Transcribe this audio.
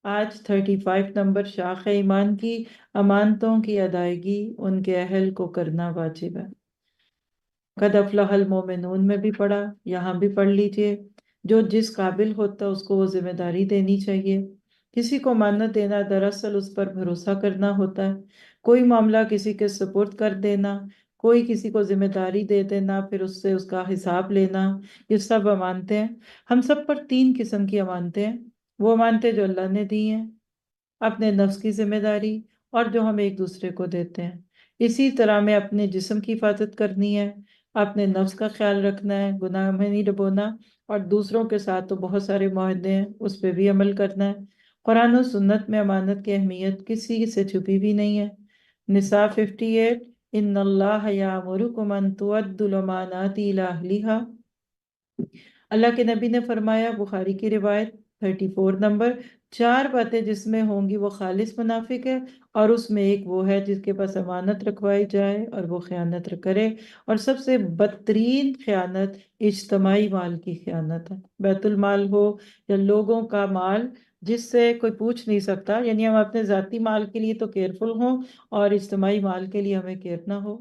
آج 35 نمبر شاخ ایمان کی امانتوں کی ادائیگی ان کے اہل کو کرنا واجب ہے۔ قد افلح المومنون میں بھی پڑھا، یہاں بھی پڑھ لیجئے۔ جو جس قابل ہوتا ہے اس کو وہ ذمہ داری دینی چاہیے۔ کسی کو مانت دینا دراصل اس پر بھروسہ کرنا ہوتا ہے۔ کوئی معاملہ کسی کے سپرد کر دینا، کوئی کسی کو ذمہ داری دے دینا، پھر اس سے اس کا حساب لینا، یہ سب امانتیں ہیں۔ ہم سب پر 3 قسم کی امانتیں ہیں۔ وہ امانتیں جو اللہ نے دی ہیں، اپنے نفس کی ذمہ داری، اور جو ہم ایک دوسرے کو دیتے ہیں۔ اسی طرح میں اپنے جسم کی حفاظت کرنی ہے، اپنے نفس کا خیال رکھنا ہے، گناہ میں نہیں ڈبونا، اور دوسروں کے ساتھ تو بہت سارے معاہدے ہیں، اس پہ بھی عمل کرنا ہے۔ قرآن و سنت میں امانت کی اہمیت کسی سے چھپی بھی نہیں ہے۔ نساء 58، ان اللہ یامرکم ان تؤدوا الامانات الی اہلھا۔ اللہ کے نبی نے فرمایا، بخاری کی روایت 34 نمبر، 4 باتیں جس میں ہوں گی وہ خالص منافق ہے، اور اس میں ایک وہ ہے جس کے پاس امانت رکھوائی جائے اور وہ خیانت کرے، اور سب سے بدترین خیانت اجتماعی مال کی خیانت ہے۔ بیت المال ہو یا لوگوں کا مال جس سے کوئی پوچھ نہیں سکتا، یعنی ہم اپنے ذاتی مال کے لیے تو کیئرفل ہوں، اور اجتماعی مال کے لیے ہمیں کیئر نہ ہو۔